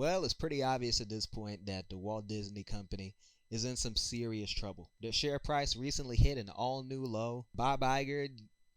Well, it's pretty obvious at this point that the Walt Disney Company is in some serious trouble. Their share price recently hit an all-new low. Bob Iger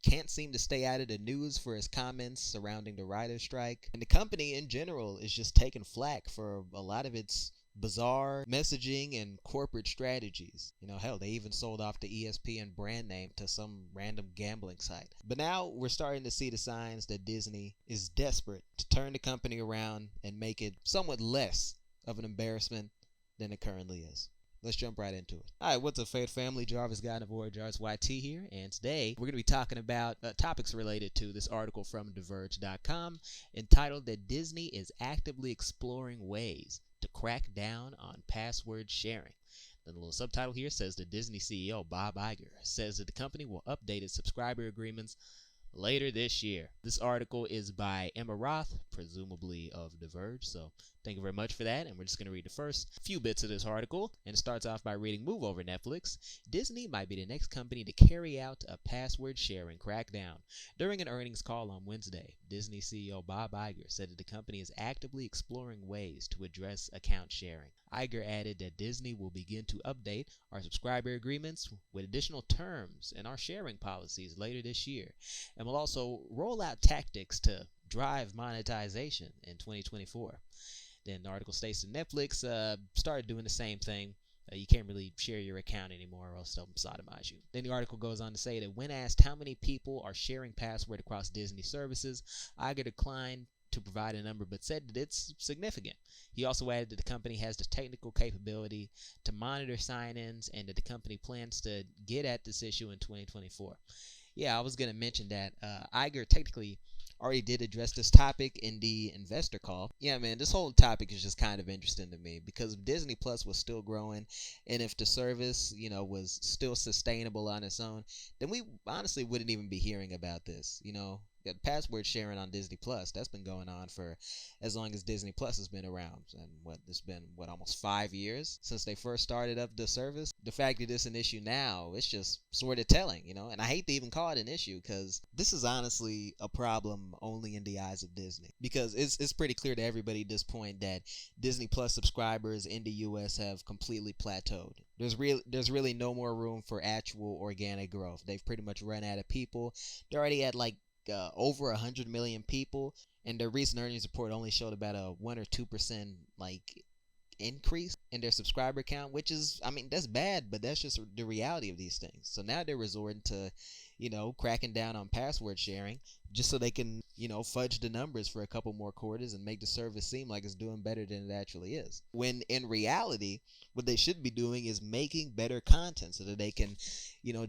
can't seem to stay out of the news for his comments surrounding the writer's strike. And the company in general is just taking flack for a lot of its bizarre messaging and corporate strategies. Hell, they even sold off the ESPN brand name to some random gambling site. But now we're starting to see the signs that Disney is desperate to turn the company around and make it somewhat less of an embarrassment than it currently is. Let's jump right into it. Alright, what's up, Fate Family? Jarvis Guy and Avoid Jarvis YT here, and today we're going to be talking about topics related to this article from Diverge.com entitled that Disney is actively exploring ways to crack down on password sharing. The little subtitle here says the Disney CEO Bob Iger says that the company will update its subscriber agreements later this year. This article is by Emma Roth, presumably of Diverge, so thank you very much for that, and we're just going to read the first few bits of this article, and it starts off by reading, move over Netflix. Disney might be the next company to carry out a password sharing crackdown. During an earnings call on Wednesday, Disney CEO Bob Iger said that the company is actively exploring ways to address account sharing. Iger added that Disney will begin to update our subscriber agreements with additional terms in our sharing policies later this year, and will also roll out tactics to drive monetization in 2024. Then the article states that Netflix started doing the same thing. You can't really share your account anymore or else they'll sodomize you. Then the article goes on to say that when asked how many people are sharing password across Disney services, Iger declined to provide a number but said that it's significant. He also added that the company has the technical capability to monitor sign-ins and that the company plans to get at this issue in 2024. Yeah, I was going to mention that Iger technically already did address this topic in the investor call. Yeah, man, this whole topic is just kind of interesting to me because if Disney Plus was still growing and if the service, was still sustainable on its own, then we honestly wouldn't even be hearing about this, Got password sharing on Disney Plus. That's been going on for as long as Disney Plus has been around. And it's been almost 5 years since they first started up the service. The fact that it's an issue now, it's just sort of telling, And I hate to even call it an issue because this is honestly a problem only in the eyes of Disney. Because it's pretty clear to everybody at this point that Disney Plus subscribers in the US have completely plateaued. There's really no more room for actual organic growth. They've pretty much run out of people. They're already at over 100 million people, and their recent earnings report only showed about a 1 or 2% increase in their subscriber count, which is, that's bad, but that's just the reality of these things. So now they're resorting to, cracking down on password sharing just so they can, fudge the numbers for a couple more quarters and make the service seem like it's doing better than it actually is. When in reality, what they should be doing is making better content so that they can,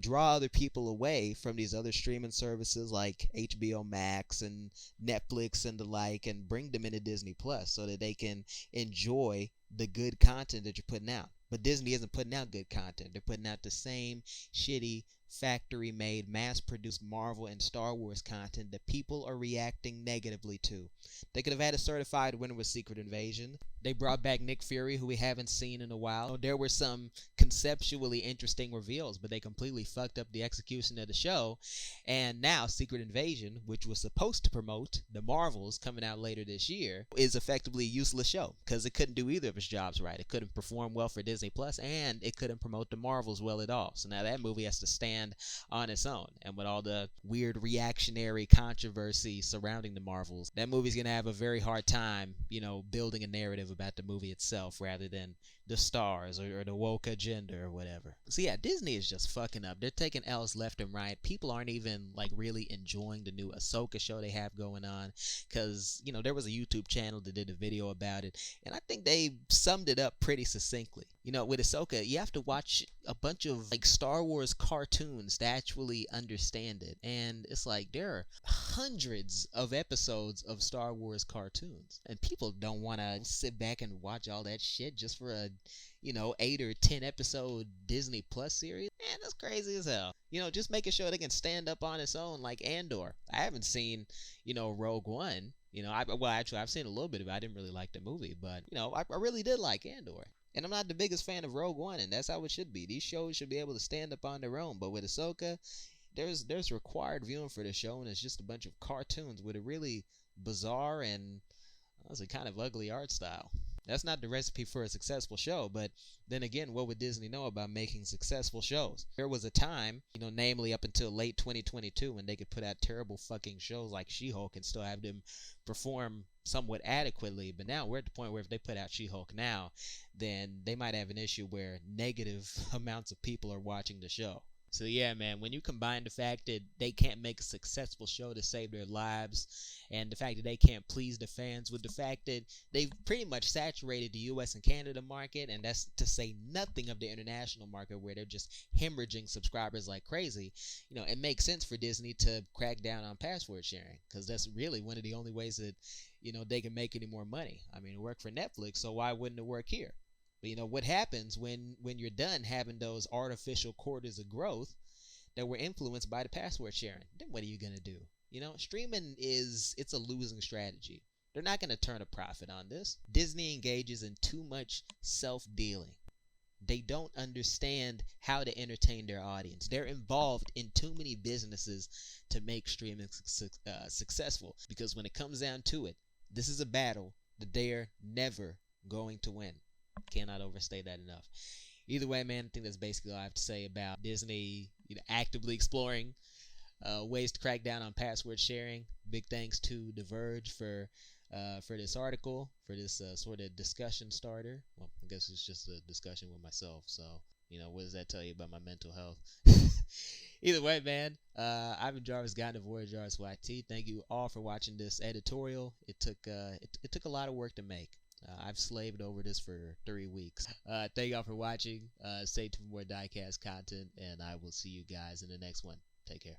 draw other people away from these other streaming services like HBO Max and Netflix and the like, and bring them into Disney Plus so that they can enjoy the good content that you're putting out. But Disney isn't putting out good content. They're putting out the same shitty, factory-made, mass-produced Marvel and Star Wars content that people are reacting negatively to. They could have had a certified winner with Secret Invasion. They brought back Nick Fury, who we haven't seen in a while. There were some conceptually interesting reveals, but they completely fucked up the execution of the show. And now Secret Invasion, which was supposed to promote the Marvels coming out later this year, is effectively a useless show because it couldn't do either of its jobs right. It couldn't perform well for Disney Plus, and it couldn't promote the Marvels well at all. So now that movie has to stand on its own. And with all the weird reactionary controversy surrounding the Marvels, that movie's going to have a very hard time, building a narrative about the movie itself rather than the stars or the woke agenda or whatever. So yeah, Disney is just fucking up. They're taking L's left and right. People aren't even really enjoying the new Ahsoka show they have going on because, there was a YouTube channel that did a video about it, and I think they summed it up pretty succinctly. With Ahsoka, you have to watch a bunch of Star Wars cartoons to actually understand it, and it's there are hundreds of episodes of Star Wars cartoons, and people don't want to sit back and watch all that shit just for a 8 or 10 episode Disney Plus series. Man, that's crazy as hell. Just make a show that can stand up on its own like Andor. I haven't seen, Rogue One. I've seen a little bit of it. I didn't really like the movie, but, I really did like Andor. And I'm not the biggest fan of Rogue One, and that's how it should be. These shows should be able to stand up on their own. But with Ahsoka, there's required viewing for the show, and it's just a bunch of cartoons with a really bizarre and honestly kind of ugly art style. That's not the recipe for a successful show. But then again, what would Disney know about making successful shows? There was a time, namely up until late 2022, when they could put out terrible fucking shows like She-Hulk and still have them perform somewhat adequately. But now we're at the point where if they put out She-Hulk now, then they might have an issue where negative amounts of people are watching the show. So yeah, man, when you combine the fact that they can't make a successful show to save their lives, and the fact that they can't please the fans, with the fact that they've pretty much saturated the US and Canada market, and that's to say nothing of the international market where they're just hemorrhaging subscribers like crazy, it makes sense for Disney to crack down on password sharing, because that's really one of the only ways that, they can make any more money. I mean, it worked for Netflix, so why wouldn't it work here? But what happens when you're done having those artificial quarters of growth that were influenced by the password sharing? Then what are you gonna do? Streaming it's a losing strategy. They're not gonna turn a profit on this. Disney engages in too much self-dealing. They don't understand how to entertain their audience. They're involved in too many businesses to make streaming successful. Because when it comes down to it, this is a battle that they're never going to win. Cannot overstate that enough. Either way, man, I think that's basically all I have to say about Disney, actively exploring ways to crack down on password sharing. Big thanks to The Verge for this article, for this sort of discussion starter. Well, I guess it's just a discussion with myself. So, what does that tell you about my mental health? Either way, man, I've been Jarvis, guy in the Void Jarvis YT. Thank you all for watching this editorial. It took a lot of work to make. I've slaved over this for 3 weeks. Thank y'all for watching. Stay tuned for more diecast content, and I will see you guys in the next one. Take care.